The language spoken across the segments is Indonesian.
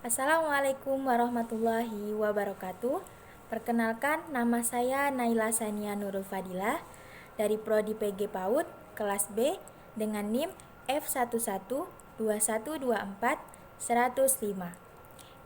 Assalamualaikum warahmatullahi wabarakatuh. Perkenalkan, nama saya Naila Sania Nurul Fadilah dari Prodi PG PAUD kelas B dengan NIM F112124-105.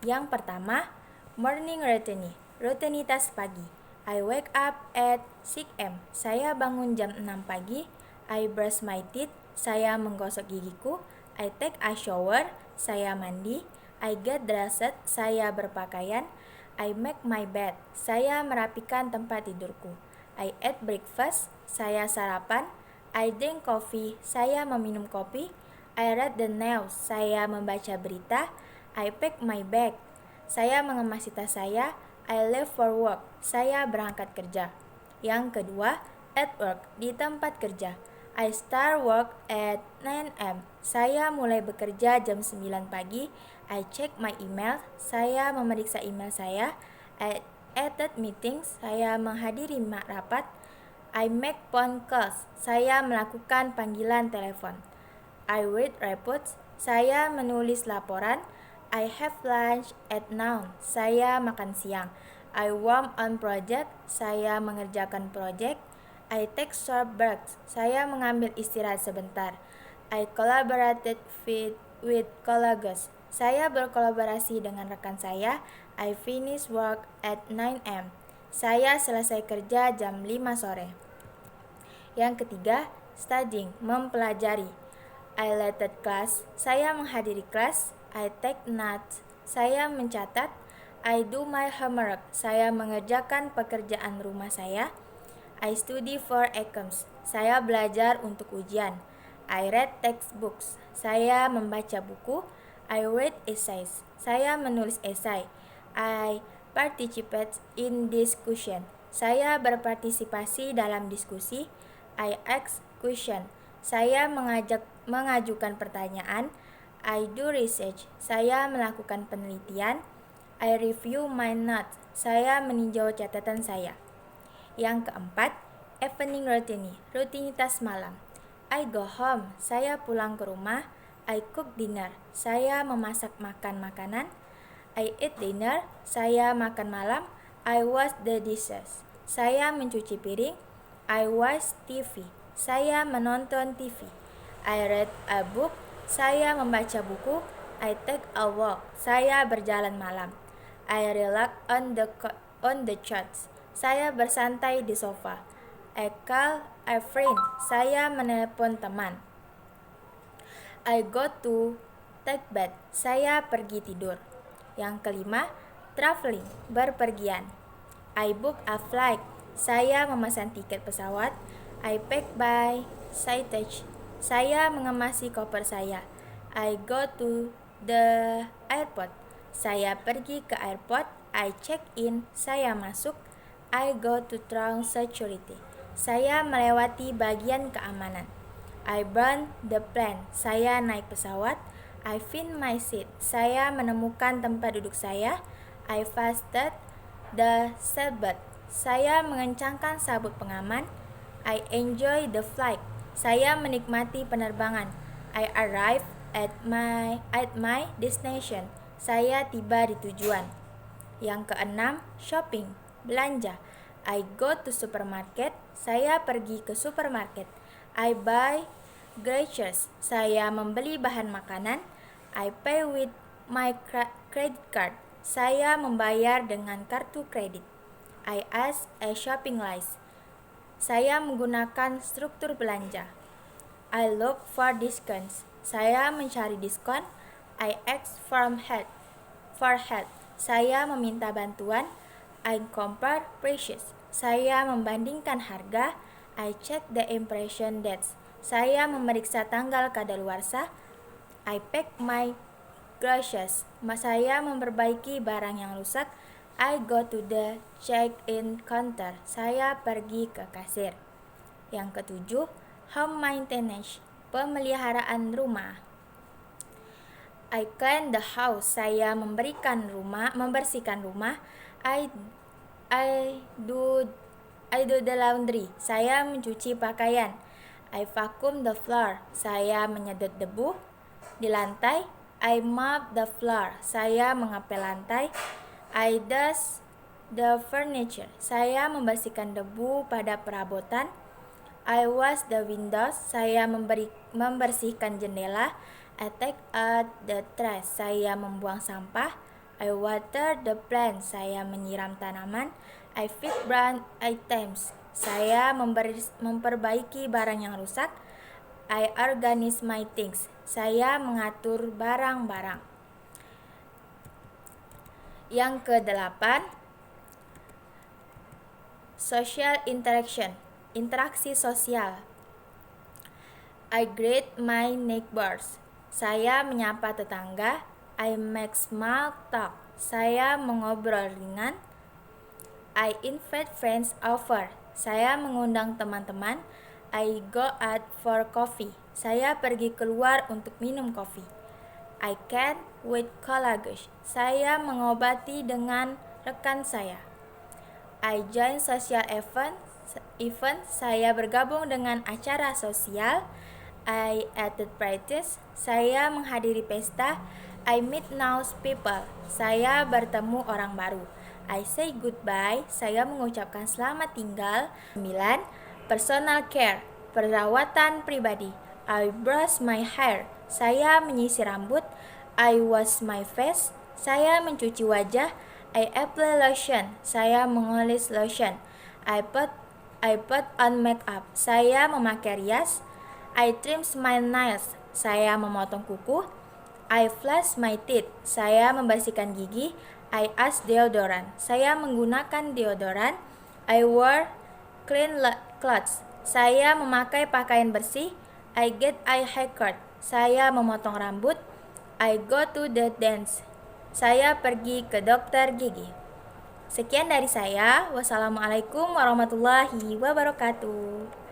Yang pertama, morning routine, rutinitas pagi. I wake up at 6 am. Saya bangun jam 6 pagi. I brush my teeth. Saya menggosok gigiku. I take a shower. Saya mandi. I get dressed. Saya berpakaian. I make my bed. Saya merapikan tempat tidurku. I eat breakfast. Saya sarapan. I drink coffee. Saya meminum kopi. I read the news. Saya membaca berita. I pack my bag. Saya mengemas tas saya. I leave for work. Saya berangkat kerja. Yang kedua, at work, di tempat kerja. I start work at 9 am. Saya mulai bekerja jam 9 pagi. I check my email. Saya memeriksa email saya. I attend meetings. Saya menghadiri rapat. I make phone calls. Saya melakukan panggilan telepon. I read reports. Saya menulis laporan. I have lunch at noon. Saya makan siang. I work on project. Saya mengerjakan project. I take short breaks. Saya mengambil istirahat sebentar. I collaborated with colleagues. Saya berkolaborasi dengan rekan saya. I finish work at 9 am. Saya selesai kerja jam 5 sore. Yang ketiga, studying, mempelajari. I attend class. Saya menghadiri kelas. I take notes. Saya mencatat. I do my homework. Saya mengerjakan pekerjaan rumah saya. I study for exams. Saya belajar untuk ujian. I read textbooks. Saya membaca buku. I read essays. Saya menulis esai. I participate in discussion. Saya berpartisipasi dalam diskusi. I ask question. Saya mengajukan pertanyaan. I do research. Saya melakukan penelitian. I review my notes. Saya meninjau catatan saya. Yang keempat, evening routine, rutinitas malam. I go home. Saya pulang ke rumah. I cook dinner. Saya memasak makanan. I eat dinner. Saya makan malam. I wash the dishes. Saya mencuci piring. I watch TV. Saya menonton TV. I read a book. Saya membaca buku. I take a walk. Saya berjalan malam. I relax on the couch. Saya bersantai di sofa. I call a friend. Saya menelepon teman. I go to take bath. Saya pergi tidur. Yang kelima, traveling, berpergian. I book a flight. Saya memesan tiket pesawat. I pack by baggage. Saya mengemasi koper saya. I go to the airport. Saya pergi ke airport. I check in. Saya masuk. I go to ground security. Saya melewati bagian keamanan. I burn the plane. Saya naik pesawat. I find my seat. Saya menemukan tempat duduk saya. I fastened the seatbelt. Saya mengencangkan sabuk pengaman. I enjoy the flight. Saya menikmati penerbangan. I arrive at my destination. Saya tiba di tujuan. Yang keenam, shopping, belanja. I go to supermarket. Saya pergi ke supermarket. I buy groceries. Saya membeli bahan makanan. I pay with my credit card. Saya membayar dengan kartu kredit. I ask a shopping list. Saya menggunakan struktur belanja. I look for discounts. Saya mencari diskon. I ask for help. Saya meminta bantuan. I compare prices. Saya membandingkan harga. I check the impression dates. Saya memeriksa tanggal kadaluarsa. I pack my groceries. Saya memperbaiki barang yang rusak. I go to the check-in counter. Saya pergi ke kasir. Yang ketujuh, home maintenance, pemeliharaan rumah. I clean the house. Saya membersihkan rumah. I do the laundry. Saya mencuci pakaian. I vacuum the floor. Saya menyedot debu di lantai. I mop the floor. Saya mengepel lantai. I dust the furniture. Saya membersihkan debu pada perabotan. I wash the windows. Saya membersihkan jendela. I take out the trash. Saya membuang sampah. I water the plants. Saya menyiram tanaman. I fix broken items. Saya memperbaiki barang yang rusak. I organize my things. Saya mengatur barang-barang. Yang ke-8, social interaction, interaksi sosial. I greet my neighbors. Saya menyapa tetangga. I make small talk. Saya mengobrol ringan. I invite friends over. Saya mengundang teman-teman. I go out for coffee. Saya pergi keluar untuk minum kopi. I can with colleagues. Saya mengobati dengan rekan saya. I join social event. Saya bergabung dengan acara sosial. I attend parties. Saya menghadiri pesta. I meet new people. Saya bertemu orang baru. I say goodbye. Saya mengucapkan selamat tinggal. 9. Personal care, perawatan pribadi. I brush my hair. Saya menyisir rambut. I wash my face. Saya mencuci wajah. I apply lotion. Saya mengoles lotion. I put on makeup. Saya memakai rias. I trim my nails. Saya memotong kuku. I floss my teeth. Saya membersihkan gigi. I use deodorant. Saya menggunakan deodoran. I wear clean clothes. Saya memakai pakaian bersih. I get a haircut. Saya memotong rambut. I go to the dentist. Saya pergi ke dokter gigi. Sekian dari saya. Wassalamualaikum warahmatullahi wabarakatuh.